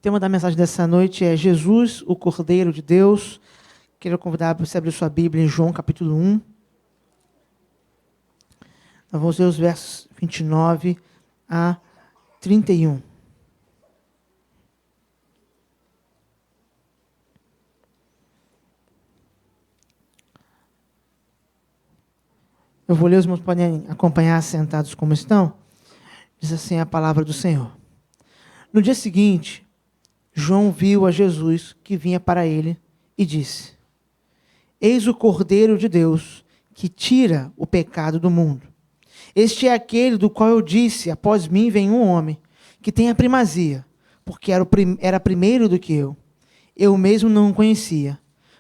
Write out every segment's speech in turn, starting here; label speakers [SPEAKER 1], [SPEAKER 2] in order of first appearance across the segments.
[SPEAKER 1] O tema da mensagem dessa noite é Jesus, o Cordeiro de Deus. Quero convidar para você abrir sua Bíblia em João capítulo 1. Nós vamos ver os versos 29 a 31. Eu vou ler, os irmãos podem acompanhar sentados como estão. Diz assim a palavra do Senhor. No dia seguinte, João viu a Jesus que vinha para ele e disse: Eis o Cordeiro de Deus que tira o pecado do mundo. Este é aquele do qual eu disse: após mim vem um homem que tem a primazia, porque era primeiro do que eu. Eu mesmo não o conhecia,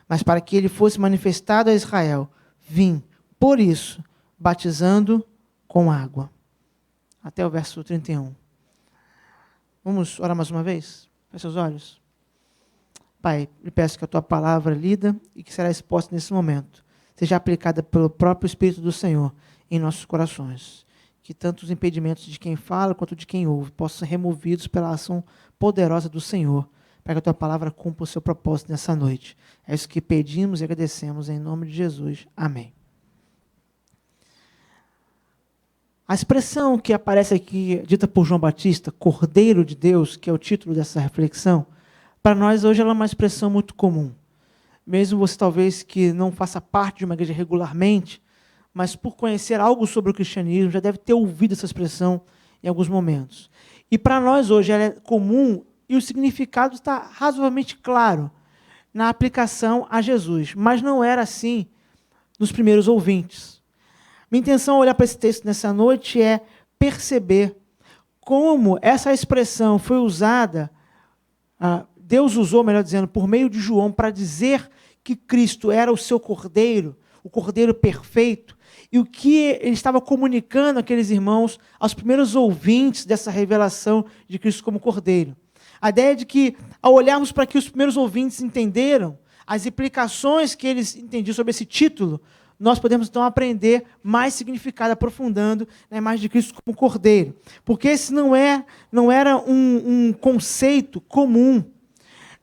[SPEAKER 1] mas para que ele fosse manifestado a Israel, vim, por isso, batizando com água. Até o verso 31. Vamos orar mais uma vez? Feche seus olhos. Pai, eu peço que a tua palavra lida e que será exposta nesse momento seja aplicada pelo próprio Espírito do Senhor em nossos corações. Que tanto os impedimentos de quem fala quanto de quem ouve possam ser removidos pela ação poderosa do Senhor, para que a tua palavra cumpra o seu propósito nessa noite. É isso que pedimos e agradecemos em nome de Jesus. Amém. A expressão que aparece aqui, dita por João Batista, Cordeiro de Deus, que é o título dessa reflexão, para nós hoje ela é uma expressão muito comum. Mesmo você talvez que não faça parte de uma igreja regularmente, mas por conhecer algo sobre o cristianismo, já deve ter ouvido essa expressão em alguns momentos. E para nós hoje ela é comum e o significado está razoavelmente claro na aplicação a Jesus, mas não era assim nos primeiros ouvintes. Minha intenção ao olhar para esse texto nessa noite é perceber como essa expressão foi usada, Deus usou, melhor dizendo, por meio de João, para dizer que Cristo era o seu Cordeiro, o Cordeiro perfeito, e o que ele estava comunicando àqueles irmãos, aos primeiros ouvintes dessa revelação de Cristo como Cordeiro. A ideia de que, ao olharmos para que os primeiros ouvintes entenderam as implicações que eles entendiam sobre esse título, nós podemos, então, aprender mais significado, aprofundando na imagem de Cristo como Cordeiro. Porque esse não era um conceito comum.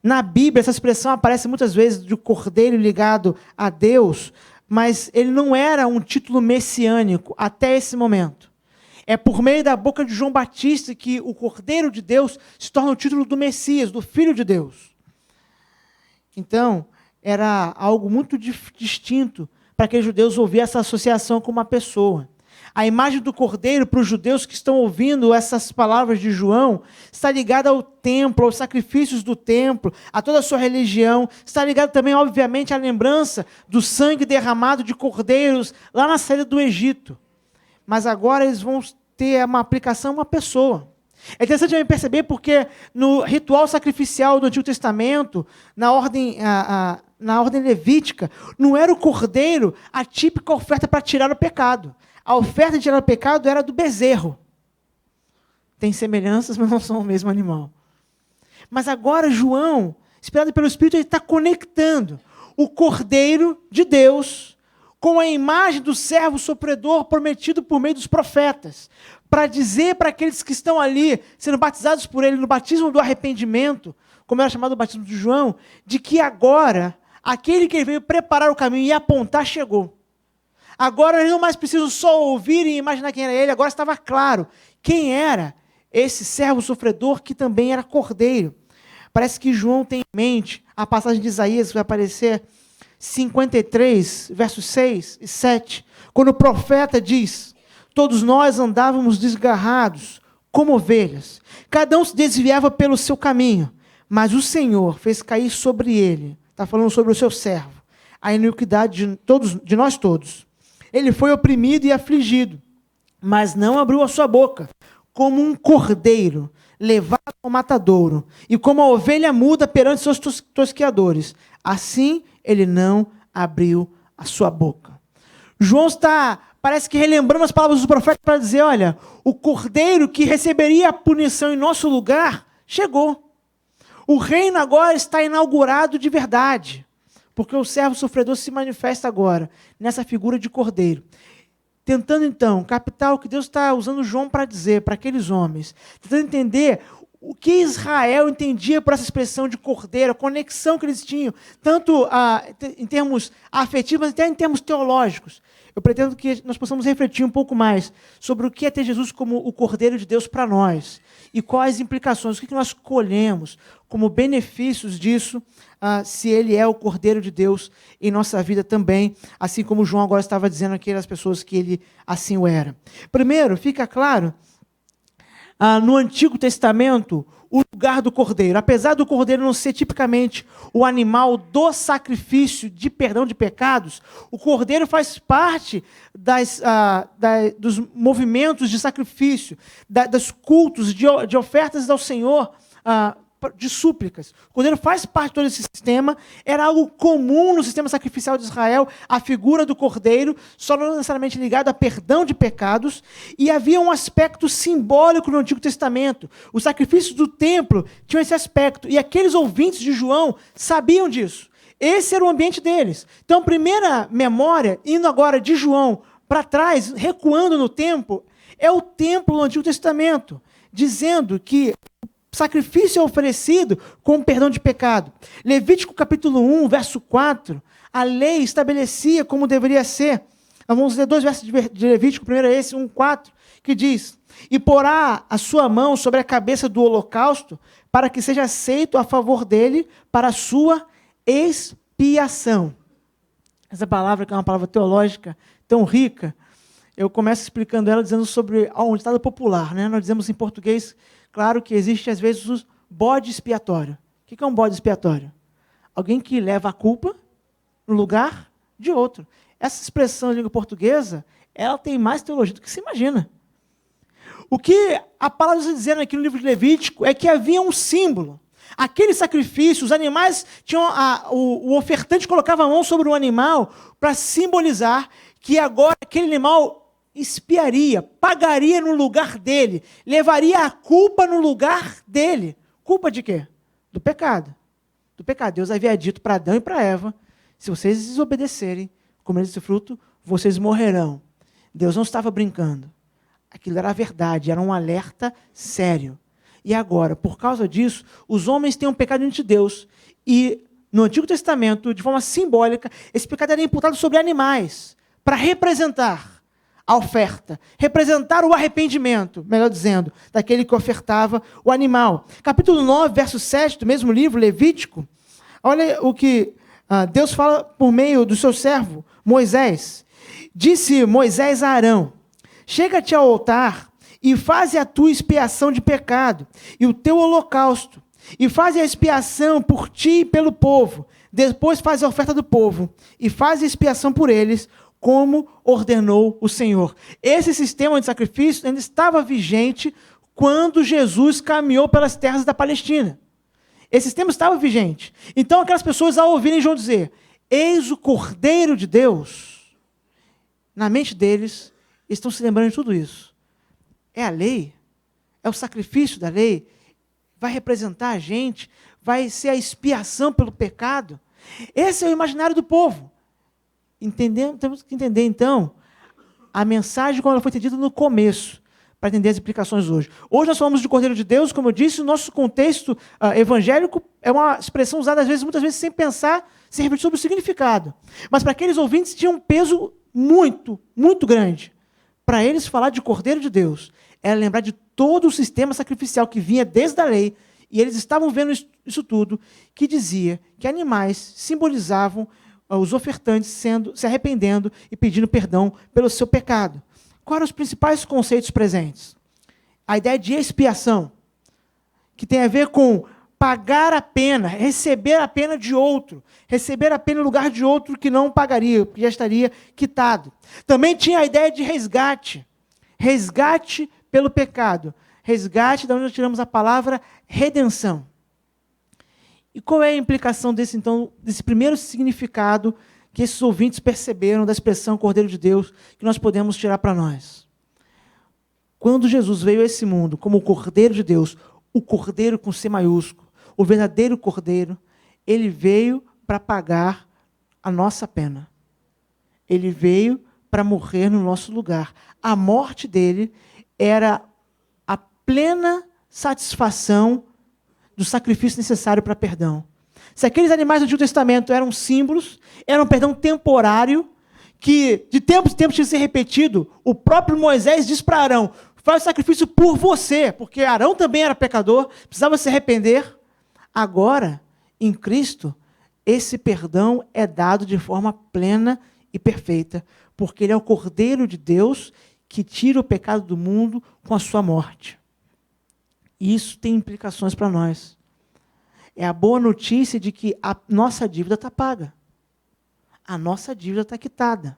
[SPEAKER 1] Na Bíblia, essa expressão aparece muitas vezes de Cordeiro ligado a Deus, mas ele não era um título messiânico até esse momento. É por meio da boca de João Batista que o Cordeiro de Deus se torna o título do Messias, do Filho de Deus. Então, era algo muito distinto para aqueles judeus ouvir essa associação com uma pessoa. A imagem do Cordeiro, para os judeus que estão ouvindo essas palavras de João, está ligada ao templo, aos sacrifícios do templo, a toda a sua religião. Está ligada também, obviamente, à lembrança do sangue derramado de cordeiros lá na saída do Egito. Mas agora eles vão ter uma aplicação a uma pessoa. É interessante também perceber porque no ritual sacrificial do Antigo Testamento, na ordem levítica, não era o cordeiro a típica oferta para tirar o pecado. A oferta de tirar o pecado era do bezerro. Tem semelhanças, mas não são o mesmo animal. Mas agora João, inspirado pelo Espírito, ele está conectando o Cordeiro de Deus com a imagem do servo sofredor prometido por meio dos profetas, para dizer para aqueles que estão ali, sendo batizados por ele no batismo do arrependimento, como era chamado o batismo de João, de que agora, aquele que veio preparar o caminho e apontar chegou. Agora eles não mais precisam só ouvir e imaginar quem era ele, agora estava claro quem era esse servo sofredor que também era cordeiro. Parece que João tem em mente a passagem de Isaías que vai aparecer 53, versos 6 e 7, quando o profeta diz: todos nós andávamos desgarrados como ovelhas, cada um se desviava pelo seu caminho, mas o Senhor fez cair sobre ele, está falando sobre o seu servo, a iniquidade de nós todos. Ele foi oprimido e afligido, mas não abriu a sua boca, como um cordeiro levado ao matadouro, e como a ovelha muda perante seus tosqueadores, assim ele não abriu a sua boca. João parece que relembrando as palavras do profeta para dizer, olha, o cordeiro que receberia a punição em nosso lugar, chegou. O reino agora está inaugurado de verdade, porque o servo sofredor se manifesta agora, nessa figura de cordeiro. Tentando, então, captar o que Deus está usando João para dizer para aqueles homens, tentando entender o que Israel entendia por essa expressão de cordeiro, a conexão que eles tinham, tanto em termos afetivos, mas até em termos teológicos. Eu pretendo que nós possamos refletir um pouco mais sobre o que é ter Jesus como o Cordeiro de Deus para nós e quais as implicações, o que nós colhemos como benefícios disso, se Ele é o Cordeiro de Deus em nossa vida também, assim como João agora estava dizendo aqui às pessoas que Ele assim o era. Primeiro, fica claro, no Antigo Testamento, o lugar do cordeiro. Apesar do cordeiro não ser tipicamente o animal do sacrifício de perdão de pecados, o cordeiro faz parte dos movimentos de sacrifício, dos cultos, de ofertas ao Senhor, de súplicas. O cordeiro faz parte de todo esse sistema, era algo comum no sistema sacrificial de Israel, a figura do cordeiro, só não necessariamente ligado a perdão de pecados, e havia um aspecto simbólico no Antigo Testamento. Os sacrifícios do templo tinham esse aspecto, e aqueles ouvintes de João sabiam disso. Esse era o ambiente deles. Então, a primeira memória, indo agora de João para trás, recuando no tempo, é o templo do Antigo Testamento, dizendo que sacrifício é oferecido com perdão de pecado. Levítico capítulo 1, verso 4, a lei estabelecia como deveria ser. Vamos ler 2 versos de Levítico, primeiro é esse, 1:4, que diz: e porá a sua mão sobre a cabeça do holocausto, para que seja aceito a favor dele para a sua expiação. Essa palavra, que é uma palavra teológica tão rica, eu começo explicando ela dizendo sobre um ditado popular, né? Nós dizemos em português, claro que existe às vezes o bode expiatório. O que é um bode expiatório? Alguém que leva a culpa no lugar de outro. Essa expressão em língua portuguesa, ela tem mais teologia do que se imagina. O que a palavra está dizendo aqui no livro de Levítico é que havia um símbolo. Aquele sacrifício, os animais tinham o ofertante colocava a mão sobre o animal para simbolizar que agora aquele animal expiaria, pagaria no lugar dele, levaria a culpa no lugar dele. Culpa de quê? Do pecado. Do pecado. Deus havia dito para Adão e para Eva: se vocês desobedecerem, comerem esse fruto, vocês morrerão. Deus não estava brincando. Aquilo era a verdade, era um alerta sério. E agora, por causa disso, os homens têm um pecado diante de Deus. E no Antigo Testamento, de forma simbólica, esse pecado era imputado sobre animais, para representar a oferta, representar o arrependimento, melhor dizendo, daquele que ofertava o animal. Capítulo 9, verso 7 do mesmo livro, Levítico, olha o que Deus fala por meio do seu servo, Moisés. Disse Moisés a Arão: chega-te ao altar e faze a tua expiação de pecado e o teu holocausto, e faze a expiação por ti e pelo povo. Depois faz a oferta do povo e faz a expiação por eles, como ordenou o Senhor. Esse sistema de sacrifício ainda estava vigente quando Jesus caminhou pelas terras da Palestina. Esse sistema estava vigente. Então, aquelas pessoas, ao ouvirem João dizer: eis o Cordeiro de Deus, na mente deles, estão se lembrando de tudo isso. É a lei, é o sacrifício da lei, vai representar a gente, vai ser a expiação pelo pecado. Esse é o imaginário do povo. Temos que entender, então, a mensagem como ela foi entendida no começo, para entender as implicações hoje. Hoje nós falamos de Cordeiro de Deus, como eu disse, o nosso contexto evangélico é uma expressão usada, muitas vezes, sem pensar, sem refletir sobre o significado. Mas para aqueles ouvintes tinha um peso muito, muito grande. Para eles, falar de Cordeiro de Deus era lembrar de todo o sistema sacrificial que vinha desde a lei, e eles estavam vendo isso tudo, que dizia que animais simbolizavam os ofertantes se arrependendo e pedindo perdão pelo seu pecado. Quais eram os principais conceitos presentes? A ideia de expiação, que tem a ver com pagar a pena, receber a pena de outro, receber a pena no lugar de outro que não pagaria, porque já estaria quitado. Também tinha a ideia de resgate, resgate pelo pecado, resgate, da onde nós tiramos a palavra redenção. E qual é a implicação desse primeiro significado que esses ouvintes perceberam da expressão Cordeiro de Deus, que nós podemos tirar para nós? Quando Jesus veio a esse mundo como o Cordeiro de Deus, o Cordeiro com C maiúsculo, o verdadeiro Cordeiro, ele veio para pagar a nossa pena. Ele veio para morrer no nosso lugar. A morte dele era a plena satisfação do sacrifício necessário para perdão. Se aqueles animais do Antigo Testamento eram símbolos, era um perdão temporário, que de tempos em tempos tinha que ser repetido, o próprio Moisés diz para Arão, faz o sacrifício por você, porque Arão também era pecador, precisava se arrepender. Agora, em Cristo, esse perdão é dado de forma plena e perfeita, porque ele é o Cordeiro de Deus que tira o pecado do mundo com a sua morte. E isso tem implicações para nós. É a boa notícia de que a nossa dívida está paga. A nossa dívida está quitada.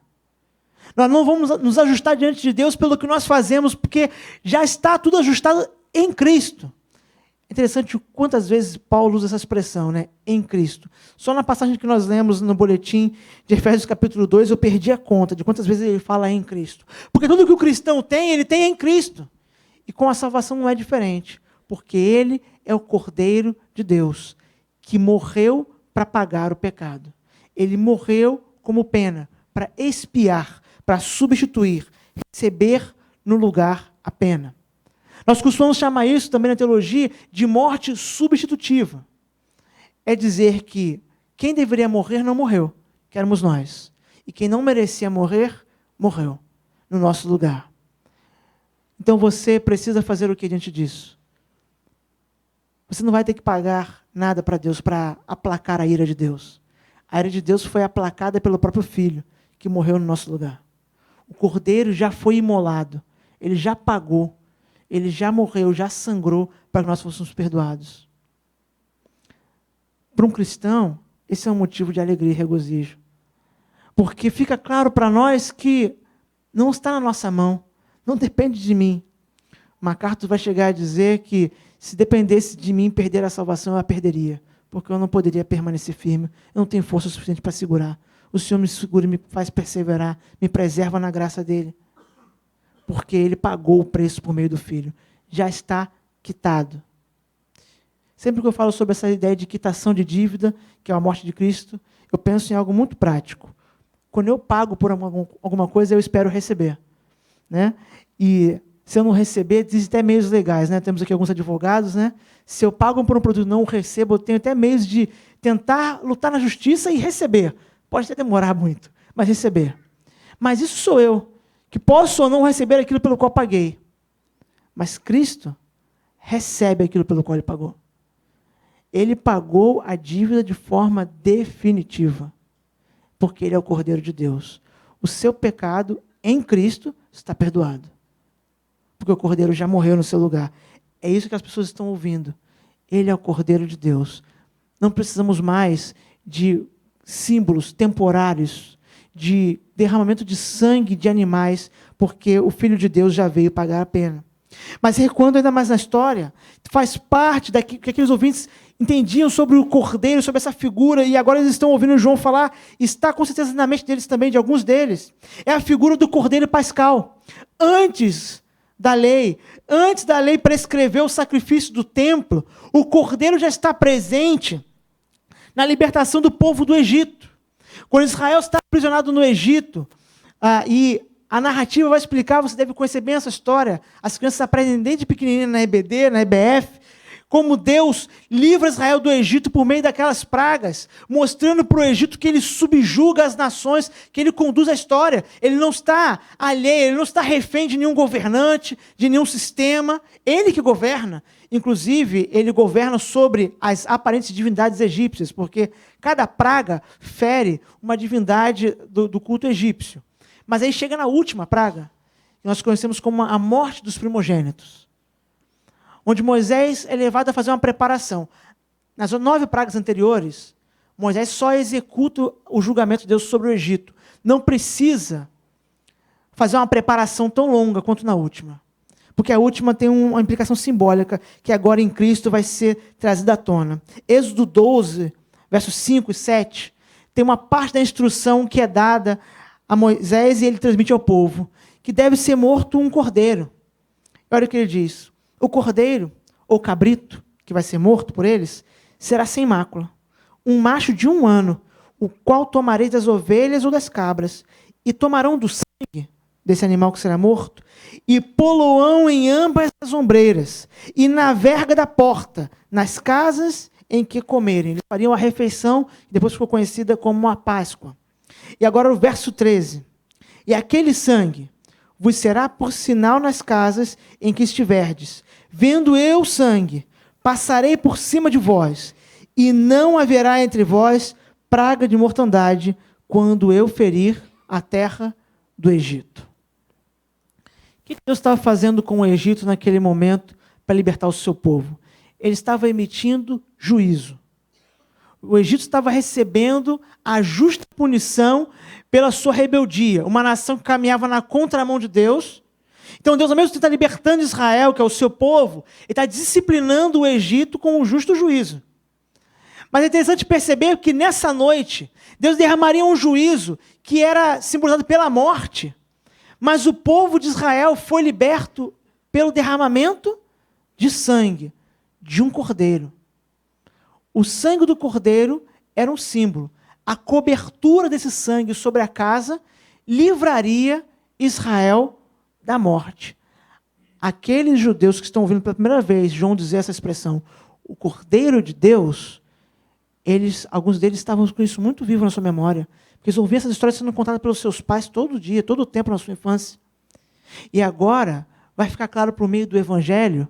[SPEAKER 1] Nós não vamos nos ajustar diante de Deus pelo que nós fazemos, porque já está tudo ajustado em Cristo. É interessante quantas vezes Paulo usa essa expressão, né? Em Cristo. Só na passagem que nós lemos no boletim de Efésios capítulo 2, eu perdi a conta de quantas vezes ele fala em Cristo. Porque tudo que o cristão tem, ele tem em Cristo. E com a salvação não é diferente. Porque ele é o Cordeiro de Deus, que morreu para pagar o pecado. Ele morreu como pena, para expiar, para substituir, receber no lugar a pena. Nós costumamos chamar isso também na teologia de morte substitutiva. É dizer que quem deveria morrer não morreu, que éramos nós. E quem não merecia morrer, morreu no nosso lugar. Então você precisa fazer o que diante disso? Você não vai ter que pagar nada para Deus para aplacar a ira de Deus. A ira de Deus foi aplacada pelo próprio Filho, que morreu no nosso lugar. O Cordeiro já foi imolado, ele já pagou, ele já morreu, já sangrou para que nós fôssemos perdoados. Para um cristão, esse é um motivo de alegria e regozijo. Porque fica claro para nós que não está na nossa mão, não depende de mim. MacArthur vai chegar a dizer que se dependesse de mim perder a salvação, eu a perderia, porque eu não poderia permanecer firme, eu não tenho força suficiente para segurar. O Senhor me segura e me faz perseverar, me preserva na graça dele, porque ele pagou o preço por meio do Filho. Já está quitado. Sempre que eu falo sobre essa ideia de quitação de dívida, que é a morte de Cristo, eu penso em algo muito prático. Quando eu pago por alguma coisa, eu espero receber, né? E se eu não receber, existem até meios legais, né? Temos aqui alguns advogados, né? Se eu pago por um produto e não recebo, eu tenho até meios de tentar lutar na justiça e receber. Pode até demorar muito, mas receber. Mas isso sou eu, que posso ou não receber aquilo pelo qual paguei. Mas Cristo recebe aquilo pelo qual ele pagou. Ele pagou a dívida de forma definitiva, porque ele é o Cordeiro de Deus. O seu pecado em Cristo está perdoado, porque o Cordeiro já morreu no seu lugar. É isso que as pessoas estão ouvindo. Ele é o Cordeiro de Deus. Não precisamos mais de símbolos temporários, de derramamento de sangue de animais, porque o Filho de Deus já veio pagar a pena. Mas recuando ainda mais na história, faz parte do que aqueles ouvintes entendiam sobre o Cordeiro, sobre essa figura, e agora eles estão ouvindo João falar, está com certeza na mente deles também, de alguns deles. É a figura do Cordeiro Pascal. Antes da lei prescrever o sacrifício do templo, o Cordeiro já está presente na libertação do povo do Egito. Quando Israel está aprisionado no Egito, e a narrativa vai explicar, você deve conhecer bem essa história, as crianças aprendem desde pequenininha na EBD, na EBF, como Deus livra Israel do Egito por meio daquelas pragas, mostrando para o Egito que ele subjuga as nações, que ele conduz a história. Ele não está alheio, ele não está refém de nenhum governante, de nenhum sistema. Ele que governa. Inclusive, ele governa sobre as aparentes divindades egípcias, porque cada praga fere uma divindade do culto egípcio. Mas aí chega na última praga, que nós conhecemos como a morte dos primogênitos, onde Moisés é levado a fazer uma preparação. Nas 9 pragas anteriores, Moisés só executa o julgamento de Deus sobre o Egito. Não precisa fazer uma preparação tão longa quanto na última. Porque a última tem uma implicação simbólica, que agora em Cristo vai ser trazida à tona. Êxodo 12, versos 5 e 7, tem uma parte da instrução que é dada a Moisés e ele transmite ao povo, que deve ser morto um cordeiro. Olha o que ele diz. O cordeiro, ou cabrito, que vai ser morto por eles, será sem mácula. Um macho de 1 ano, o qual tomareis das ovelhas ou das cabras, e tomarão do sangue desse animal que será morto, e pô-lo-ão em ambas as ombreiras, e na verga da porta, nas casas em que comerem. Eles fariam a refeição, que depois ficou conhecida como a Páscoa. E agora o verso 13. E aquele sangue vos será por sinal nas casas em que estiverdes. Vendo eu o sangue, passarei por cima de vós, e não haverá entre vós praga de mortandade, quando eu ferir a terra do Egito. O que Deus estava fazendo com o Egito naquele momento para libertar o seu povo? Ele estava emitindo juízo. O Egito estava recebendo a justa punição pela sua rebeldia. Uma nação que caminhava na contramão de Deus. Então Deus, ao mesmo tempo, está libertando Israel, que é o seu povo, ele está disciplinando o Egito com o justo juízo. Mas é interessante perceber que nessa noite, Deus derramaria um juízo que era simbolizado pela morte, mas o povo de Israel foi liberto pelo derramamento de sangue de um cordeiro. O sangue do cordeiro era um símbolo. A cobertura desse sangue sobre a casa livraria Israel da morte. Aqueles judeus que estão ouvindo pela primeira vez João dizer essa expressão, o Cordeiro de Deus, alguns deles estavam com isso muito vivo na sua memória, porque eles ouviam essas histórias sendo contadas pelos seus pais todo dia, todo o tempo na sua infância. E agora vai ficar claro por meio do Evangelho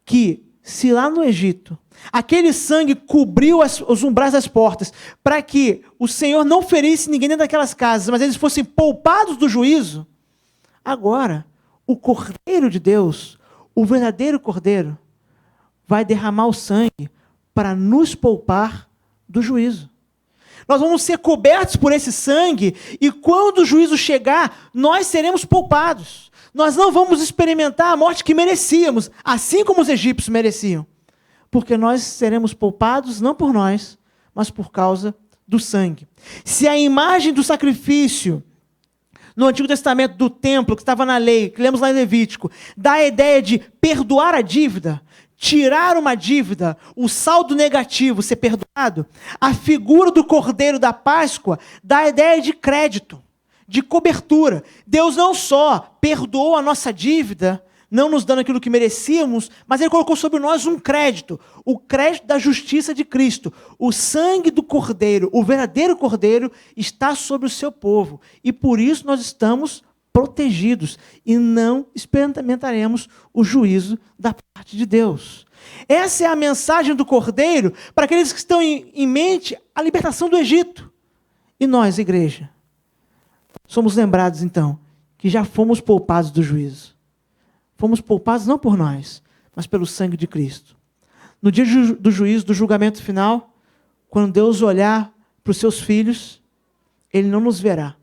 [SPEAKER 1] que, se lá no Egito, aquele sangue cobriu os umbrais das portas, para que o Senhor não ferisse ninguém dentro daquelas casas, mas eles fossem poupados do juízo, agora, o Cordeiro de Deus, o verdadeiro Cordeiro, vai derramar o sangue para nos poupar do juízo. Nós vamos ser cobertos por esse sangue, e quando o juízo chegar, nós seremos poupados. Nós não vamos experimentar a morte que merecíamos, assim como os egípcios mereciam. Porque nós seremos poupados não por nós, mas por causa do sangue. Se a imagem do sacrifício no Antigo Testamento do templo, que estava na lei, que lemos lá em Levítico, dá a ideia de perdoar a dívida, tirar uma dívida, o saldo negativo ser perdoado, a figura do Cordeiro da Páscoa dá a ideia de crédito, de cobertura. Deus não só perdoou a nossa dívida, não nos dando aquilo que merecíamos, mas Ele colocou sobre nós um crédito, o crédito da justiça de Cristo. O sangue do Cordeiro, o verdadeiro Cordeiro, está sobre o seu povo. E por isso nós estamos protegidos e não experimentaremos o juízo da parte de Deus. Essa é a mensagem do Cordeiro para aqueles que estão em mente a libertação do Egito. E nós, igreja, somos lembrados então que já fomos poupados do juízo. Fomos poupados não por nós, mas pelo sangue de Cristo. No dia do juízo, do julgamento final, quando Deus olhar para os seus filhos, Ele não nos verá.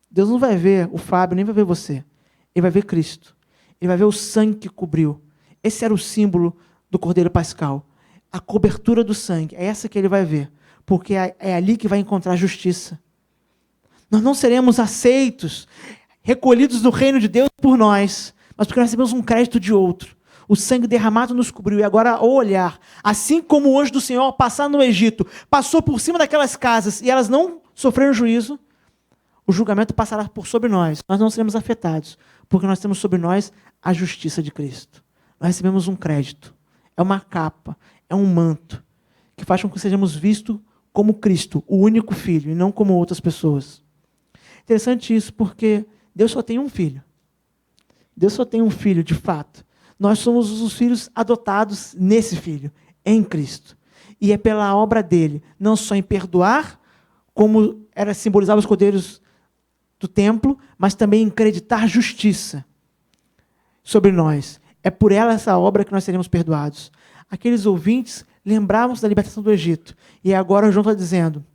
[SPEAKER 1] Deus não vai ver o Fábio, nem vai ver você. Ele vai ver Cristo. Ele vai ver o sangue que cobriu. Esse era o símbolo do Cordeiro Pascal. A cobertura do sangue. É essa que Ele vai ver. Porque é ali que vai encontrar justiça. Nós não seremos aceitos, recolhidos no reino de Deus por nós, mas porque nós recebemos um crédito de outro. O sangue derramado nos cobriu. E agora, ao olhar, assim como o anjo do Senhor passar no Egito, passou por cima daquelas casas e elas não sofreram juízo, o julgamento passará por sobre nós. Nós não seremos afetados, porque nós temos sobre nós a justiça de Cristo. Nós recebemos um crédito. É uma capa, é um manto, que faz com que sejamos vistos como Cristo, o único Filho, e não como outras pessoas. Interessante isso, porque Deus só tem um filho. Deus só tem um filho, de fato. Nós somos os filhos adotados nesse filho, em Cristo. E é pela obra dele, não só em perdoar, como era simbolizado os cordeiros do templo, mas também em acreditar justiça sobre nós. É por essa obra que nós seremos perdoados. Aqueles ouvintes lembravam-se da libertação do Egito. E agora João está dizendo,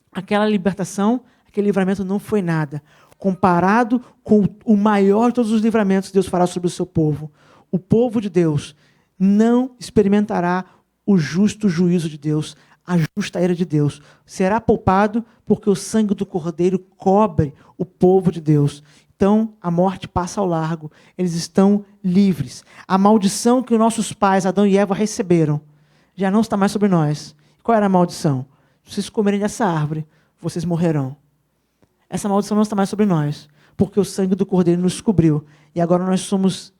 [SPEAKER 1] aquela libertação, aquele livramento não foi nada, comparado com o maior de todos os livramentos que Deus fará sobre o seu povo. O povo de Deus não experimentará o justo juízo de Deus, a justa ira de Deus. Será poupado porque o sangue do Cordeiro cobre o povo de Deus. Então, a morte passa ao largo. Eles estão livres. A maldição que os nossos pais, Adão e Eva, receberam, já não está mais sobre nós. Qual era a maldição? Se vocês comerem dessa árvore, vocês morrerão. Essa maldição não está mais sobre nós, porque o sangue do Cordeiro nos cobriu. E agora nós somos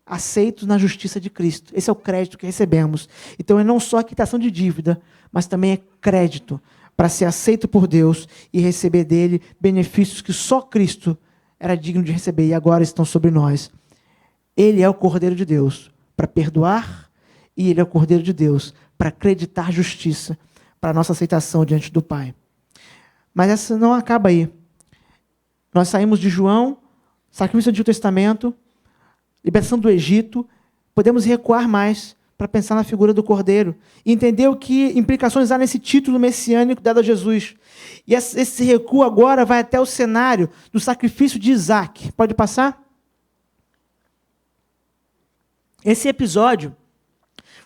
[SPEAKER 1] aceitos na justiça de Cristo. Esse é o crédito que recebemos. Então é não só a quitação de dívida, mas também é crédito para ser aceito por Deus e receber dele benefícios que só Cristo era digno de receber e agora estão sobre nós. Ele é o Cordeiro de Deus para perdoar e ele é o Cordeiro de Deus para acreditar justiça, para a nossa aceitação diante do Pai. Mas essa não acaba aí. Nós saímos de João, sacrifício do Antigo Testamento, libertação do Egito, podemos recuar mais para pensar na figura do Cordeiro e entender o que implicações há nesse título messiânico dado a Jesus. E esse recuo agora vai até o cenário do sacrifício de Isaac. Pode passar? Esse episódio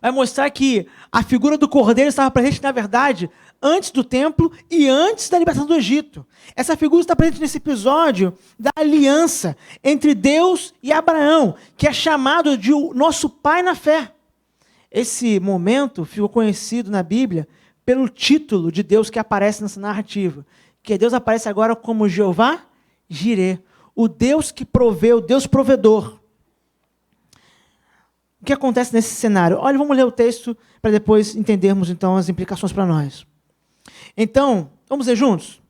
[SPEAKER 1] vai mostrar que a figura do Cordeiro estava presente, na verdade, antes do templo e antes da libertação do Egito. Essa figura está presente nesse episódio da aliança entre Deus e Abraão, que é chamado de o nosso pai na fé. Esse momento ficou conhecido na Bíblia pelo título de Deus que aparece nessa narrativa, que Deus aparece agora como Jeová Jireh, o Deus que provê, o Deus provedor. O que acontece nesse cenário? Olha, vamos ler o texto para depois entendermos então as implicações para nós. Então, vamos ler juntos?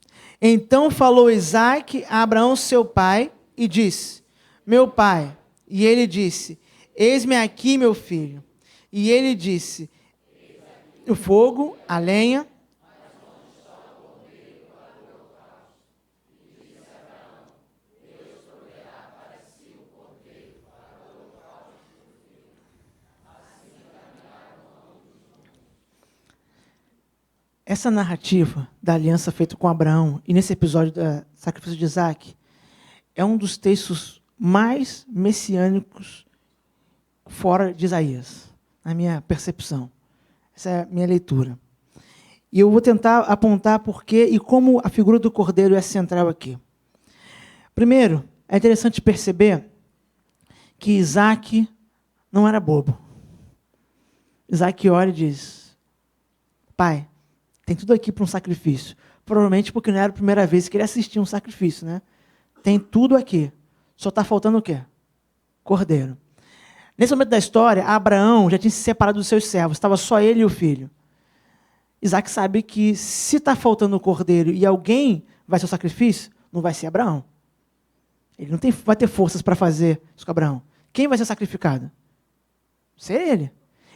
[SPEAKER 1] Então falou Isaque a Abraão seu pai e disse, meu pai. E ele disse, eis-me aqui meu filho. E ele disse, o fogo, a lenha. Essa narrativa da aliança feita com Abraão, e nesse episódio do sacrifício de Isaac, é um dos textos mais messiânicos fora de Isaías, na minha percepção. Essa é a minha leitura. E eu vou tentar apontar por quê e como a figura do Cordeiro é central aqui. Primeiro, é interessante perceber que Isaac não era bobo. Isaac olha e diz, pai, tem tudo aqui para um sacrifício. Provavelmente porque não era a primeira vez que ele assistia um sacrifício, né? Tem tudo aqui. Só está faltando o quê? Cordeiro. Nesse momento da história, Abraão já tinha se separado dos seus servos. Estava só ele e o filho. Isaac sabe que se está faltando o cordeiro e alguém vai ser o sacrifício, não vai ser Abraão. Ele não vai ter forças para fazer isso com Abraão. Quem vai ser sacrificado? Ser ele.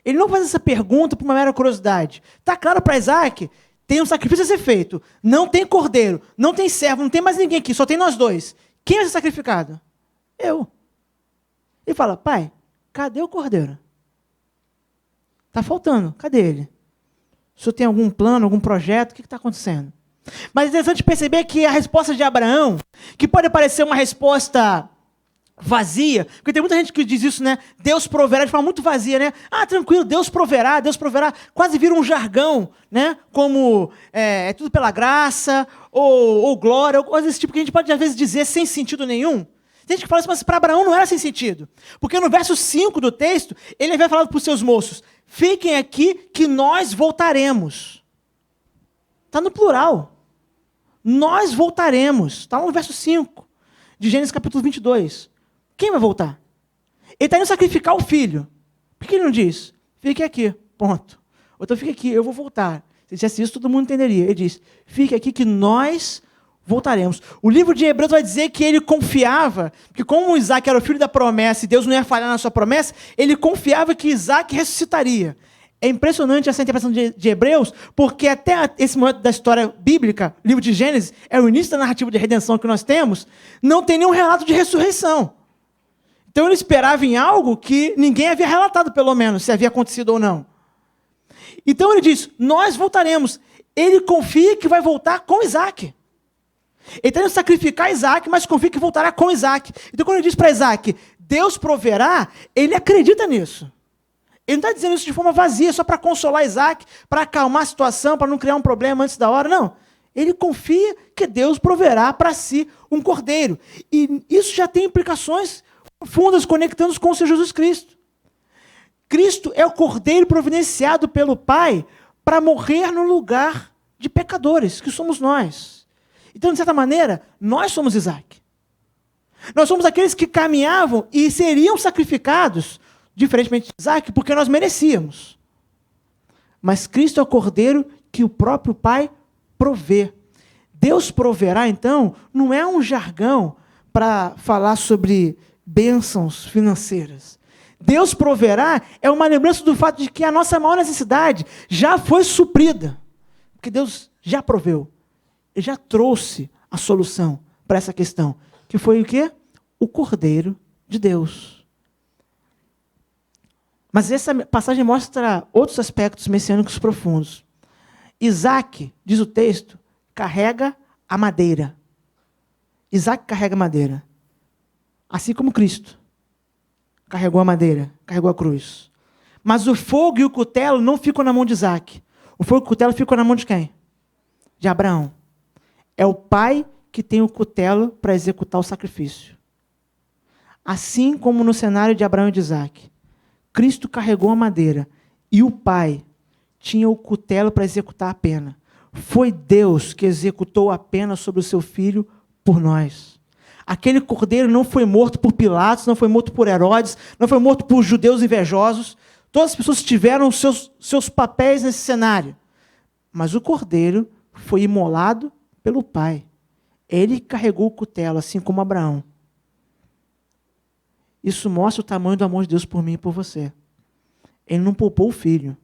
[SPEAKER 1] Ele não faz essa pergunta por uma mera curiosidade. Está claro para Isaac, tem um sacrifício a ser feito. Não tem cordeiro, não tem servo, não tem mais ninguém aqui, só tem nós dois. Quem vai ser sacrificado? Eu. Ele fala, pai, cadê o cordeiro? Está faltando, cadê ele? O senhor tem algum plano, algum projeto? O que está acontecendo? Mas é interessante perceber que a resposta de Abraão, que pode parecer uma resposta vazia, porque tem muita gente que diz isso, né? Deus proverá, de forma muito vazia, né? Ah, tranquilo, Deus proverá, quase vira um jargão, né? Como é tudo pela graça, ou glória, ou coisa desse tipo, que a gente pode às vezes dizer sem sentido nenhum. Tem gente que fala isso, mas para Abraão não era sem sentido. Porque no verso 5 do texto, ele havia falado para os seus moços, fiquem aqui que nós voltaremos. Está no plural. Nós voltaremos. Está no verso 5 de Gênesis capítulo 22. Quem vai voltar? Ele está indo sacrificar o filho. Por que ele não diz? Fique aqui, ponto. Ou então fique aqui, eu vou voltar. Se dissesse isso, todo mundo entenderia. Ele diz, fique aqui que nós voltaremos. O livro de Hebreus vai dizer que ele confiava, que como Isaac era o filho da promessa e Deus não ia falhar na sua promessa, ele confiava que Isaac ressuscitaria. É impressionante essa interpretação de Hebreus, porque até esse momento da história bíblica, livro de Gênesis, é o início da narrativa de redenção que nós temos, não tem nenhum relato de ressurreição. Então ele esperava em algo que ninguém havia relatado, pelo menos, se havia acontecido ou não. Então ele diz, nós voltaremos. Ele confia que vai voltar com Isaac. Ele está indo sacrificar Isaac, mas confia que voltará com Isaac. Então quando ele diz para Isaac, Deus proverá, ele acredita nisso. Ele não está dizendo isso de forma vazia, só para consolar Isaac, para acalmar a situação, para não criar um problema antes da hora, não. Ele confia que Deus proverá para si um cordeiro. E isso já tem implicações profundas conectando-nos com o Senhor Jesus Cristo. Cristo é o cordeiro providenciado pelo Pai para morrer no lugar de pecadores, que somos nós. Então, de certa maneira, nós somos Isaac. Nós somos aqueles que caminhavam e seriam sacrificados, diferentemente de Isaac, porque nós merecíamos. Mas Cristo é o cordeiro que o próprio Pai provê. Deus proverá, então, não é um jargão para falar sobre bênçãos financeiras. Deus proverá é uma lembrança do fato de que a nossa maior necessidade já foi suprida. Porque Deus já proveu. Ele já trouxe a solução para essa questão. Que foi o quê? O Cordeiro de Deus. Mas essa passagem mostra outros aspectos messiânicos profundos. Isaac, diz o texto, carrega a madeira. Isaac carrega a madeira. Assim como Cristo carregou a madeira, carregou a cruz. Mas o fogo e o cutelo não ficam na mão de Isaac. O fogo e o cutelo ficam na mão de quem? De Abraão. É o pai que tem o cutelo para executar o sacrifício. Assim como no cenário de Abraão e de Isaac, Cristo carregou a madeira e o pai tinha o cutelo para executar a pena. Foi Deus que executou a pena sobre o seu filho por nós. Aquele cordeiro não foi morto por Pilatos, não foi morto por Herodes, não foi morto por judeus invejosos. Todas as pessoas tiveram seus papéis nesse cenário. Mas o cordeiro foi imolado pelo pai. Ele carregou o cutelo, assim como Abraão. Isso mostra o tamanho do amor de Deus por mim e por você. Ele não poupou o filho.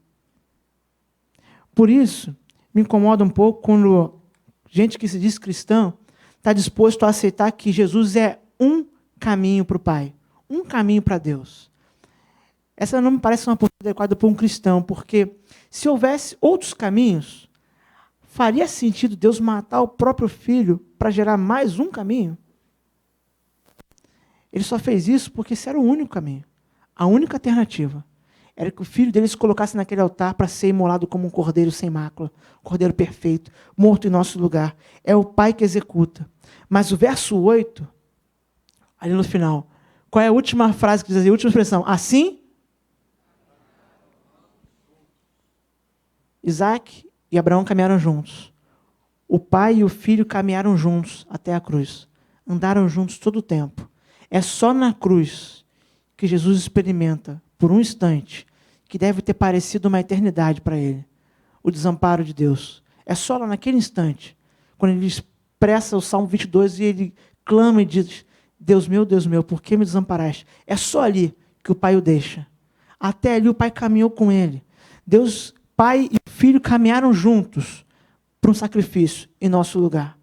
[SPEAKER 1] Por isso, me incomoda um pouco quando gente que se diz cristão está disposto a aceitar que Jesus é um caminho para o Pai, um caminho para Deus. Essa não me parece uma postura adequada para um cristão, porque se houvesse outros caminhos, faria sentido Deus matar o próprio filho para gerar mais um caminho? Ele só fez isso porque esse era o único caminho. A única alternativa era que o filho dele se colocasse naquele altar para ser imolado como um cordeiro sem mácula, um cordeiro perfeito, morto em nosso lugar. É o Pai que executa. Mas o verso 8, ali no final, qual é a última frase que diz assim, a última expressão? Assim, Isaac e Abraão caminharam juntos. O pai e o filho caminharam juntos até a cruz. Andaram juntos todo o tempo. É só na cruz que Jesus experimenta, por um instante, que deve ter parecido uma eternidade para ele, o desamparo de Deus. É só lá naquele instante, quando ele expressa o Salmo 22 e ele clama e diz, Deus meu, por que me desamparaste? É só ali que o pai o deixa. Até ali o pai caminhou com ele. Deus, pai e filho caminharam juntos para um sacrifício em nosso lugar.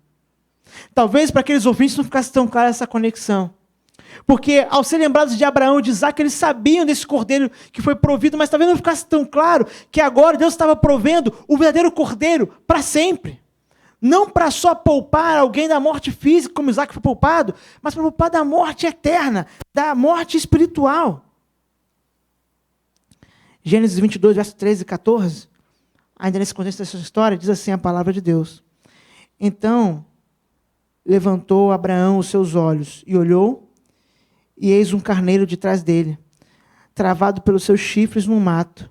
[SPEAKER 1] Talvez para aqueles ouvintes não ficasse tão clara essa conexão. Porque ao ser lembrados de Abraão e de Isaac, eles sabiam desse cordeiro que foi provido, mas talvez não ficasse tão claro que agora Deus estava provendo o verdadeiro cordeiro para sempre. Não para só poupar alguém da morte física, como Isaac foi poupado, mas para poupar da morte eterna, da morte espiritual. Gênesis 22, versos 13 e 14, ainda nesse contexto dessa história, diz assim a palavra de Deus. Então, levantou Abraão os seus olhos e olhou, e eis um carneiro de trás dele, travado pelos seus chifres no mato.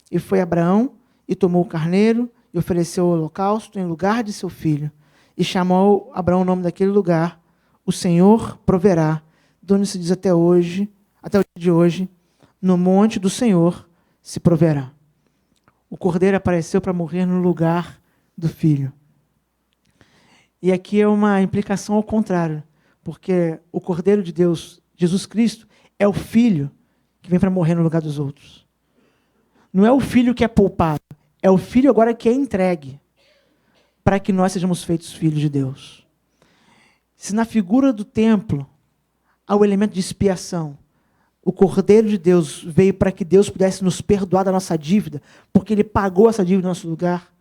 [SPEAKER 1] E foi Abraão e tomou o carneiro e ofereceu o holocausto em lugar de seu filho. E chamou Abraão o nome daquele lugar, o Senhor proverá, de onde se diz até hoje, até o dia de hoje, no monte do Senhor se proverá. O cordeiro apareceu para morrer no lugar do filho. E aqui é uma implicação ao contrário, porque o cordeiro de Deus, Jesus Cristo, é o filho que vem para morrer no lugar dos outros. Não é o filho que é poupado, é o filho agora que é entregue para que nós sejamos feitos filhos de Deus. Se na figura do templo há o elemento de expiação, o Cordeiro de Deus veio para que Deus pudesse nos perdoar da nossa dívida, porque Ele pagou essa dívida no nosso lugar.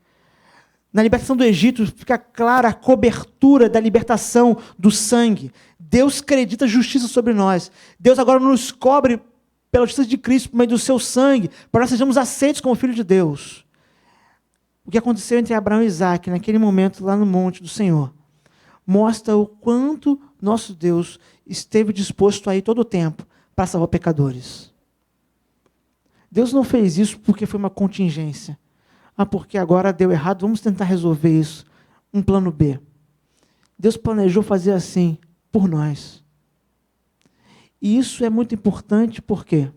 [SPEAKER 1] Na libertação do Egito fica clara a cobertura da libertação do sangue. Deus acredita justiça sobre nós. Deus agora nos cobre pela justiça de Cristo, por meio do seu sangue, para nós sejamos aceitos como filhos de Deus. O que aconteceu entre Abraão e Isaac, naquele momento lá no monte do Senhor, mostra o quanto nosso Deus esteve disposto a ir todo o tempo para salvar pecadores. Deus não fez isso porque foi uma contingência. Porque agora deu errado, vamos tentar resolver isso. Um plano B. Deus planejou fazer assim por nós. E isso é muito importante, por quê?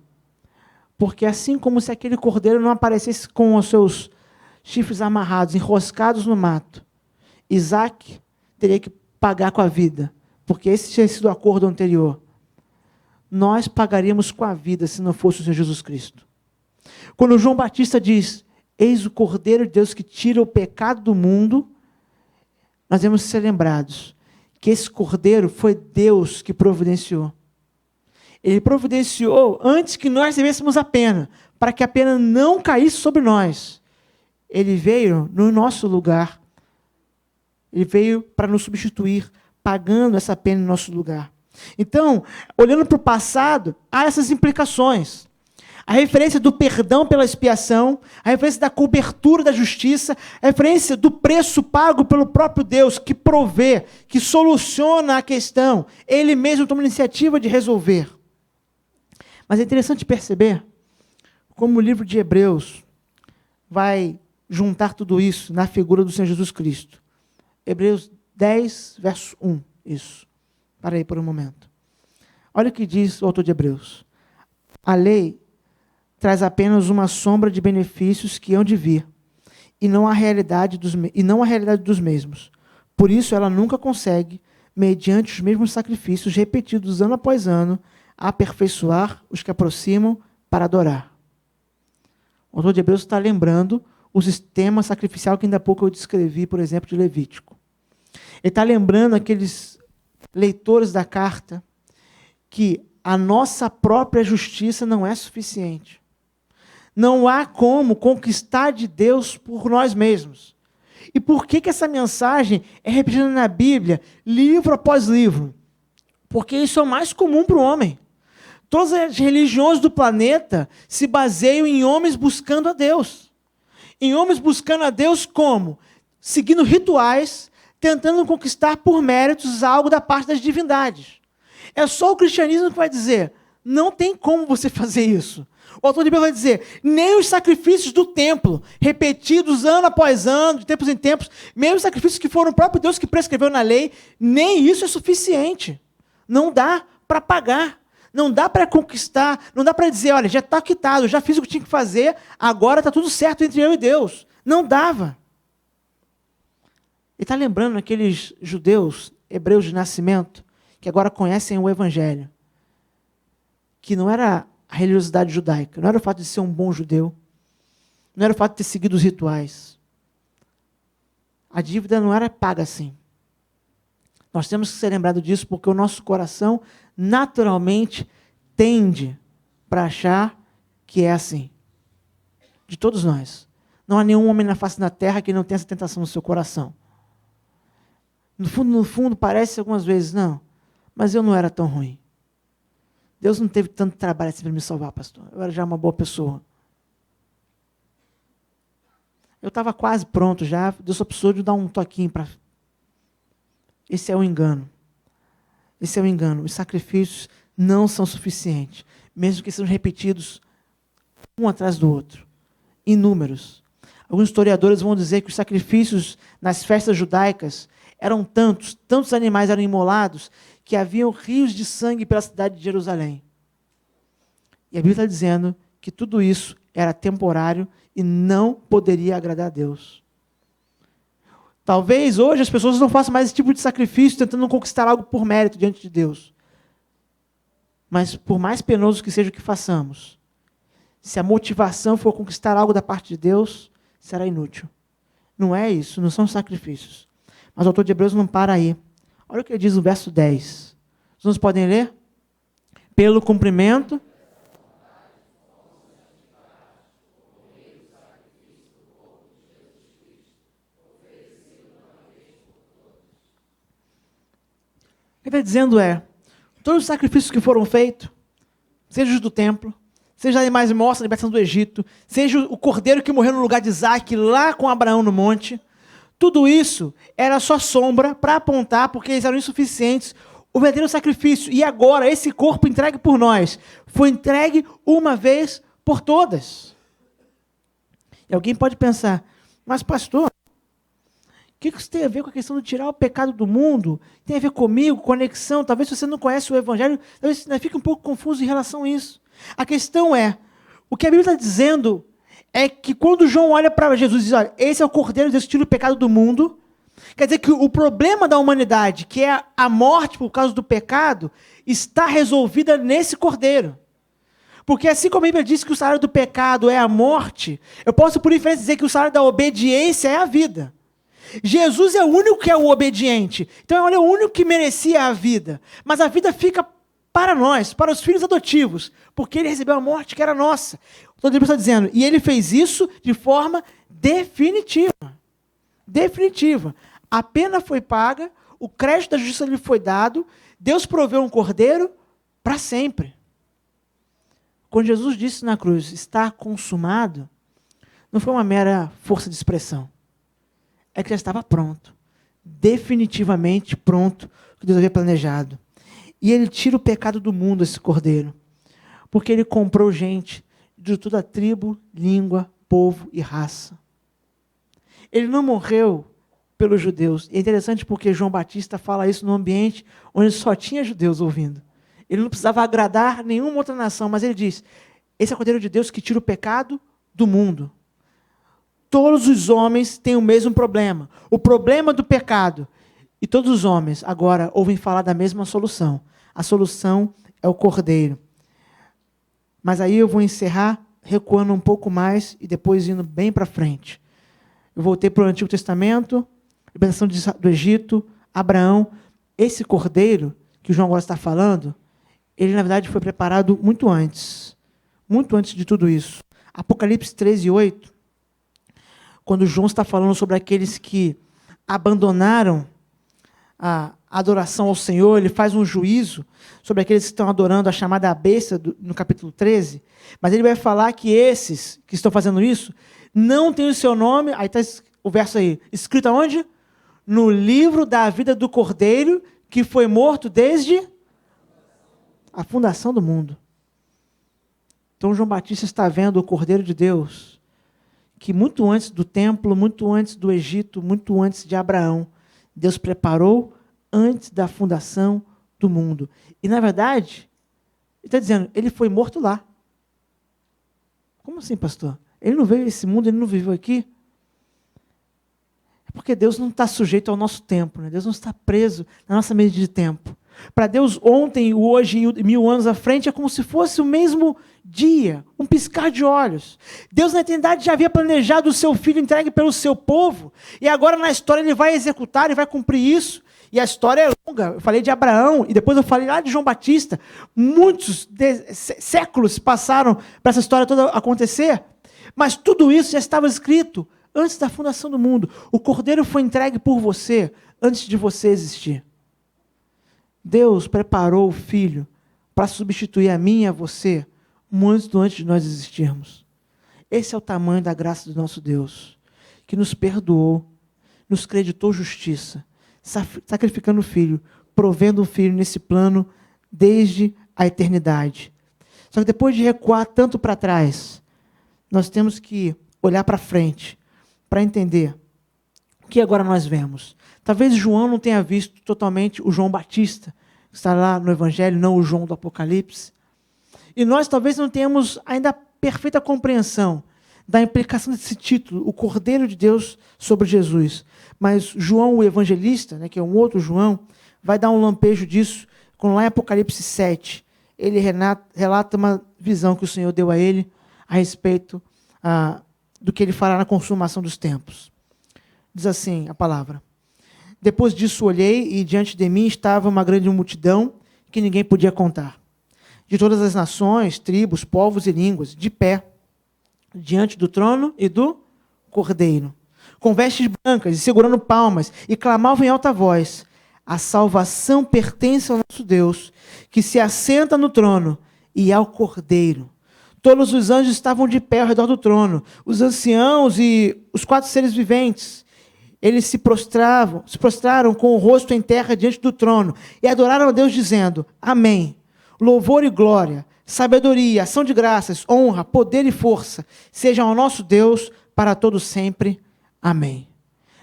[SPEAKER 1] Porque assim como se aquele cordeiro não aparecesse com os seus chifres amarrados, enroscados no mato, Isaac teria que pagar com a vida, porque esse tinha sido o acordo anterior. Nós pagaríamos com a vida se não fosse o Senhor Jesus Cristo. Quando João Batista diz, eis o Cordeiro de Deus que tira o pecado do mundo, nós devemos ser lembrados que esse Cordeiro foi Deus que providenciou. Ele providenciou antes que nós recebêssemos a pena, para que a pena não caísse sobre nós. Ele veio no nosso lugar. Ele veio para nos substituir, pagando essa pena em nosso lugar. Então, olhando para o passado, há essas implicações. A referência do perdão pela expiação, a referência da cobertura da justiça, a referência do preço pago pelo próprio Deus, que provê, que soluciona a questão. Ele mesmo toma a iniciativa de resolver. Mas é interessante perceber como o livro de Hebreus vai juntar tudo isso na figura do Senhor Jesus Cristo. Hebreus 10, verso 1. Isso. Para aí por um momento. Olha o que diz o autor de Hebreus. A lei traz apenas uma sombra de benefícios que hão de vir, e não a realidade dos mesmos. Por isso ela nunca consegue, mediante os mesmos sacrifícios repetidos ano após ano, aperfeiçoar os que aproximam para adorar. O autor de Hebreus está lembrando o sistema sacrificial que ainda há pouco eu descrevi, por exemplo, de Levítico. Ele está lembrando aqueles leitores da carta que a nossa própria justiça não é suficiente. Não há como conquistar de Deus por nós mesmos. E por que essa mensagem é repetida na Bíblia, livro após livro? Porque isso é o mais comum para o homem. Todas as religiões do planeta se baseiam em homens buscando a Deus. Em homens buscando a Deus como? Seguindo rituais, tentando conquistar por méritos algo da parte das divindades. É só o cristianismo que vai dizer, não tem como você fazer isso. O autor de Hebreus vai dizer, nem os sacrifícios do templo, repetidos ano após ano, de tempos em tempos, mesmo os sacrifícios que foram o próprio Deus que prescreveu na lei, nem isso é suficiente. Não dá para pagar, não dá para conquistar, não dá para dizer, olha, já está quitado, já fiz o que tinha que fazer, agora está tudo certo entre eu e Deus. Não dava. Ele está lembrando aqueles judeus, hebreus de nascimento, que agora conhecem o Evangelho, que não era a religiosidade judaica, não era o fato de ser um bom judeu, não era o fato de ter seguido os rituais. A dívida não era paga assim. Nós temos que ser lembrados disso porque o nosso coração naturalmente tende para achar que é assim. De todos nós. Não há nenhum homem na face da terra que não tenha essa tentação no seu coração. No fundo, parece algumas vezes, não, mas eu não era tão ruim. Deus não teve tanto trabalho assim para me salvar, pastor. Eu era já uma boa pessoa. Eu estava quase pronto já, Deus só precisou de dar um toquinho para... Esse é o engano. Esse é o engano. Os sacrifícios não são suficientes, mesmo que sejam repetidos um atrás do outro, inúmeros. Alguns historiadores vão dizer que os sacrifícios nas festas judaicas eram tantos animais eram imolados, que haviam rios de sangue pela cidade de Jerusalém. E a Bíblia está dizendo que tudo isso era temporário e não poderia agradar a Deus. Talvez hoje as pessoas não façam mais esse tipo de sacrifício, tentando conquistar algo por mérito diante de Deus. Mas por mais penoso que seja o que façamos, se a motivação for conquistar algo da parte de Deus, será inútil. Não é isso, não são sacrifícios. Mas o autor de Hebreus não para aí. Olha o que ele diz no verso 10. Os irmãos podem ler? Pelo cumprimento. O que ele está dizendo é, todos os sacrifícios que foram feitos, seja os do templo, seja animais mortos na libertação do Egito, seja o cordeiro que morreu no lugar de Isaac, lá com Abraão no monte, tudo isso era só sombra para apontar, porque eles eram insuficientes, o verdadeiro sacrifício. E agora, esse corpo entregue por nós, foi entregue uma vez por todas. E alguém pode pensar, mas pastor, que isso tem a ver com a questão de tirar o pecado do mundo? Tem a ver comigo, conexão? Talvez se você não conhece o Evangelho, talvez você fique um pouco confuso em relação a isso. A questão é, o que a Bíblia está dizendo é que quando João olha para Jesus e diz, olha, esse é o Cordeiro de Deus que tira o pecado do mundo, quer dizer que o problema da humanidade, que é a morte por causa do pecado, está resolvida nesse Cordeiro. Porque assim como a Bíblia diz que o salário do pecado é a morte, eu posso por inferência dizer que o salário da obediência é a vida. Jesus é o único que é o obediente. Então ele é o único que merecia a vida. Mas a vida fica para nós, para os filhos adotivos, porque ele recebeu a morte que era nossa. Então a Bíblia está dizendo, e ele fez isso de forma definitiva. Definitiva. A pena foi paga, o crédito da justiça lhe foi dado, Deus proveu um cordeiro para sempre. Quando Jesus disse na cruz, está consumado, não foi uma mera força de expressão. É que já estava pronto. Definitivamente pronto, o que Deus havia planejado. E ele tira o pecado do mundo, esse cordeiro. Porque ele comprou gente de toda a tribo, língua, povo e raça. Ele não morreu pelos judeus. É interessante porque João Batista fala isso num ambiente onde só tinha judeus ouvindo. Ele não precisava agradar nenhuma outra nação, mas ele diz, esse é o Cordeiro de Deus que tira o pecado do mundo. Todos os homens têm o mesmo problema. O problema do pecado. E todos os homens agora ouvem falar da mesma solução. A solução é o Cordeiro. Mas aí eu vou encerrar recuando um pouco mais e depois indo bem para frente. Eu voltei para o Antigo Testamento, libertação do Egito, Abraão. Esse Cordeiro que o João agora está falando, ele na verdade foi preparado muito antes de tudo isso. Apocalipse 13:8, quando João está falando sobre aqueles que abandonaram a adoração ao Senhor, ele faz um juízo sobre aqueles que estão adorando a chamada besta no capítulo 13, mas ele vai falar que esses que estão fazendo isso não têm o seu nome, aí está o verso aí, escrito aonde? No livro da vida do Cordeiro, que foi morto desde a fundação do mundo. Então João Batista está vendo o Cordeiro de Deus, que muito antes do templo, muito antes do Egito, muito antes de Abraão, Deus preparou antes da fundação do mundo. E na verdade, ele está dizendo, ele foi morto lá. Como assim, pastor? Ele não veio a esse mundo, ele não viveu aqui? É porque Deus não está sujeito ao nosso tempo, né? Deus não está preso na nossa medida de tempo. Para Deus, ontem, hoje e 1000 anos à frente, é como se fosse o mesmo dia, um piscar de olhos. Deus, na eternidade, já havia planejado o seu filho entregue pelo seu povo, e agora na história ele vai executar, ele vai cumprir isso. E a história é longa. Eu falei de Abraão, e depois eu falei lá de João Batista. Muitos séculos passaram para essa história toda acontecer, mas tudo isso já estava escrito antes da fundação do mundo. O Cordeiro foi entregue por você antes de você existir. Deus preparou o Filho para substituir a mim e a você muito antes de nós existirmos. Esse é o tamanho da graça do nosso Deus, que nos perdoou, nos creditou justiça, sacrificando o Filho, provendo o Filho nesse plano desde a eternidade. Só que depois de recuar tanto para trás, nós temos que olhar para frente, para entender o que agora nós vemos. Talvez João não tenha visto totalmente o João Batista, que está lá no Evangelho, não o João do Apocalipse. E nós talvez não tenhamos ainda a perfeita compreensão da implicação desse título, o Cordeiro de Deus sobre Jesus. Mas João, o evangelista, né, que é um outro João, vai dar um lampejo disso, quando lá em Apocalipse 7, ele relata uma visão que o Senhor deu a ele a respeito do que ele fará na consumação dos tempos. Diz assim a palavra: depois disso olhei, e diante de mim estava uma grande multidão que ninguém podia contar, de todas as nações, tribos, povos e línguas, de pé, diante do trono e do Cordeiro, com vestes brancas e segurando palmas, e clamavam em alta voz: a salvação pertence ao nosso Deus, que se assenta no trono, e ao Cordeiro. Todos os anjos estavam de pé ao redor do trono, os anciãos e os 4 seres viventes. Eles se prostraram com o rosto em terra diante do trono, e adoraram a Deus, dizendo: amém. Louvor e glória, sabedoria, ação de graças, honra, poder e força sejam ao nosso Deus para todo sempre. Amém.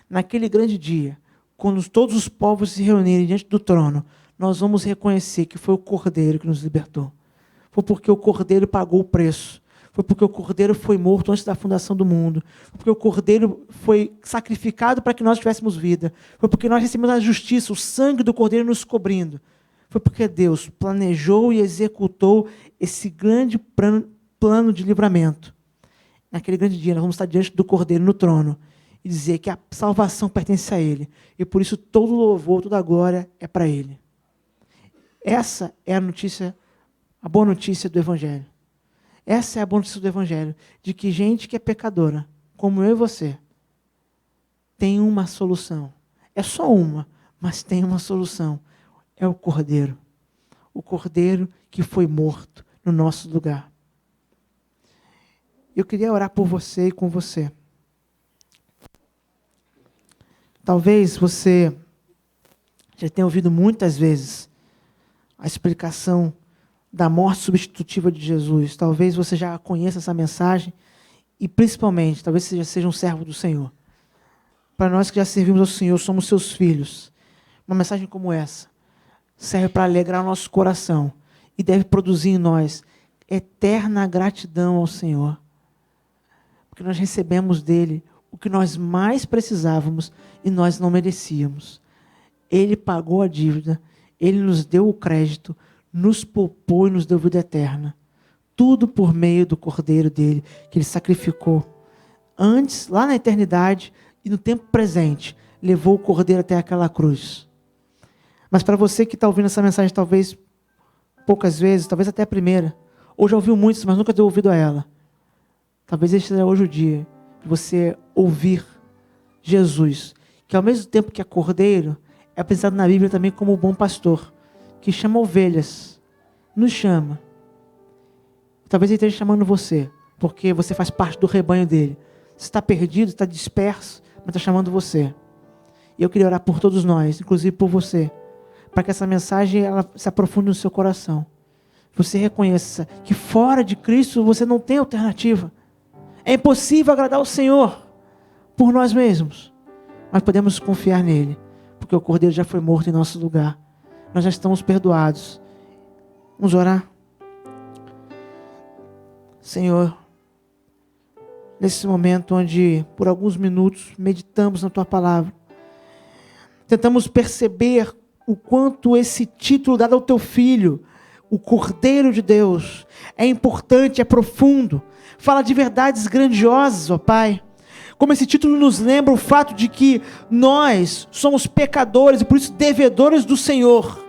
[SPEAKER 1] naquele grande dia, quando todos os povos se reunirem diante do trono, nós vamos reconhecer que foi o Cordeiro que nos libertou. Foi porque o Cordeiro pagou o preço. Foi porque o Cordeiro foi morto antes da fundação do mundo. Foi porque o Cordeiro foi sacrificado para que nós tivéssemos vida. Foi porque nós recebemos a justiça, o sangue do Cordeiro nos cobrindo. Foi porque Deus planejou e executou esse grande plano de livramento. Naquele grande dia, nós vamos estar diante do Cordeiro no trono e dizer que a salvação pertence a Ele. E por isso todo louvor, toda a glória é para Ele. Essa é a boa notícia do Evangelho. Essa é a boa notícia do Evangelho, de que gente que é pecadora, como eu e você, tem uma solução. É só uma, mas tem uma solução. É o Cordeiro. O Cordeiro que foi morto no nosso lugar. Eu queria orar por você e com você. Talvez você já tenha ouvido muitas vezes a explicação da morte substitutiva de Jesus. Talvez você já conheça essa mensagem e, principalmente, talvez você já seja um servo do Senhor. Para nós que já servimos ao Senhor, somos seus filhos. Uma mensagem como essa serve para alegrar o nosso coração e deve produzir em nós eterna gratidão ao Senhor. Porque nós recebemos dele o que nós mais precisávamos e nós não merecíamos. Ele pagou a dívida, ele nos deu o crédito, nos poupou e nos deu vida eterna. Tudo por meio do Cordeiro dele, que ele sacrificou. Antes, lá na eternidade e no tempo presente, levou o Cordeiro até aquela cruz. Mas para você que está ouvindo essa mensagem, talvez poucas vezes, talvez até a primeira, ou já ouviu muitas, mas nunca deu ouvido a ela. Talvez este seja hoje o dia de você ouvir Jesus, que ao mesmo tempo que é Cordeiro, é apresentado na Bíblia também como o bom pastor, que chama ovelhas, nos chama. Talvez ele esteja chamando você, porque você faz parte do rebanho dele. Você está perdido, está disperso, mas está chamando você. E eu queria orar por todos nós, inclusive por você, para que essa mensagem ela se aprofunde no seu coração. Você reconheça que fora de Cristo você não tem alternativa. É impossível agradar ao Senhor por nós mesmos, mas podemos confiar nele, porque o Cordeiro já foi morto em nosso lugar. Nós já estamos perdoados. Vamos orar? Senhor, nesse momento onde por alguns minutos meditamos na Tua palavra, tentamos perceber o quanto esse título dado ao Teu Filho, o Cordeiro de Deus, é importante, é profundo, fala de verdades grandiosas, ó Pai. Como esse título nos lembra o fato de que nós somos pecadores e por isso devedores do Senhor.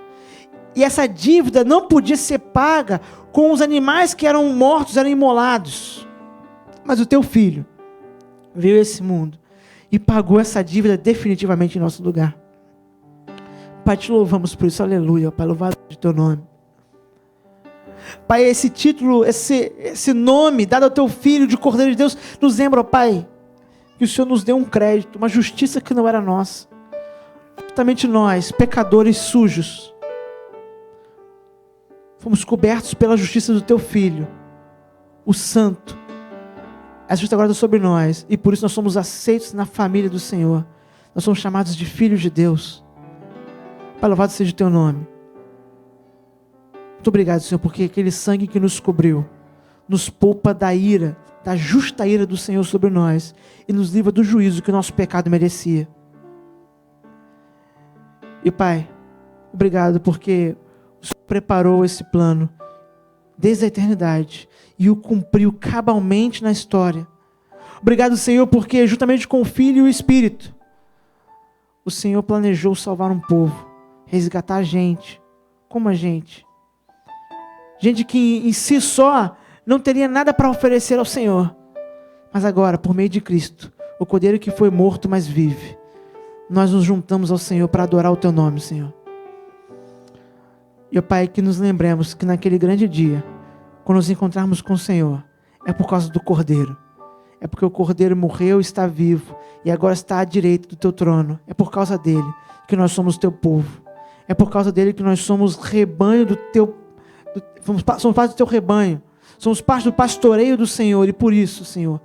[SPEAKER 1] E essa dívida não podia ser paga com os animais que eram mortos, eram imolados. Mas o Teu Filho veio a esse mundo e pagou essa dívida definitivamente em nosso lugar. Pai, te louvamos por isso, aleluia, Pai, louvado seja o Teu nome. Pai, esse título, esse nome dado ao Teu Filho de Cordeiro de Deus, nos lembra, Pai, que o Senhor nos deu um crédito, uma justiça que não era nossa. Justamente nós, pecadores sujos, fomos cobertos pela justiça do Teu Filho, o Santo. A justiça agora está sobre nós, e por isso nós somos aceitos na família do Senhor. Nós somos chamados de filhos de Deus. Pai, louvado seja o Teu nome. Muito obrigado, Senhor, porque aquele sangue que nos cobriu, nos poupa da ira, da justa ira do Senhor sobre nós, e nos livra do juízo que o nosso pecado merecia. E Pai, obrigado porque o Senhor preparou esse plano desde a eternidade e o cumpriu cabalmente na história. Obrigado, Senhor, porque juntamente com o Filho e o Espírito, o Senhor planejou salvar um povo, resgatar a gente, como a gente. Gente que em si só não teria nada para oferecer ao Senhor. Mas agora, por meio de Cristo, o Cordeiro que foi morto, mas vive, nós nos juntamos ao Senhor para adorar o Teu nome, Senhor. E, Pai, que nos lembremos que naquele grande dia, quando nos encontrarmos com o Senhor, é por causa do Cordeiro. É porque o Cordeiro morreu e está vivo, e agora está à direita do Teu trono. É por causa dele que nós somos Teu povo. É por causa dele que nós somos rebanho do Teu somos parte do Teu rebanho. Somos parte do pastoreio do Senhor. E por isso, Senhor,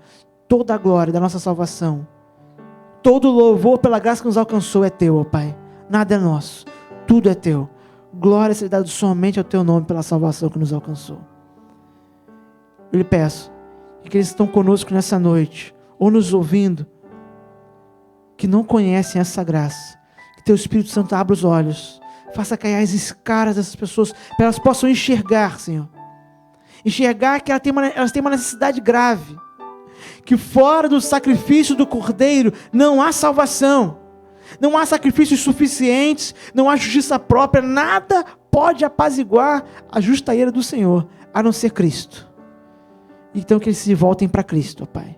[SPEAKER 1] toda a glória da nossa salvação, Todo louvor pela graça que nos alcançou é teu, ó Pai. Nada é nosso, tudo é teu. Glória seja dada somente ao teu nome pela salvação que nos alcançou. Eu lhe peço que aqueles que estão conosco nessa noite, ou nos ouvindo, que não conhecem essa graça, que teu Espírito Santo abra os olhos, faça cair as escaras dessas pessoas, para elas possam enxergar, Senhor. Enxergar que elas têm uma necessidade grave, que fora do sacrifício do Cordeiro não há salvação, não há sacrifícios suficientes, não há justiça própria, nada pode apaziguar a justa ira do Senhor, a não ser Cristo. Então que eles se voltem para Cristo, ó Pai.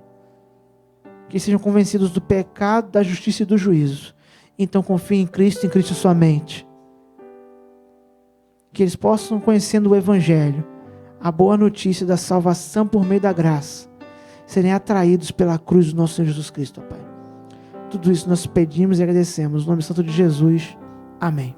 [SPEAKER 1] Que eles sejam convencidos do pecado, da justiça e do juízo. Então confiem em Cristo somente. Que eles possam, conhecendo o Evangelho, a boa notícia da salvação por meio da graça, serem atraídos pela cruz do nosso Senhor Jesus Cristo, ó Pai. Tudo isso nós pedimos e agradecemos. No nome santo de Jesus. Amém.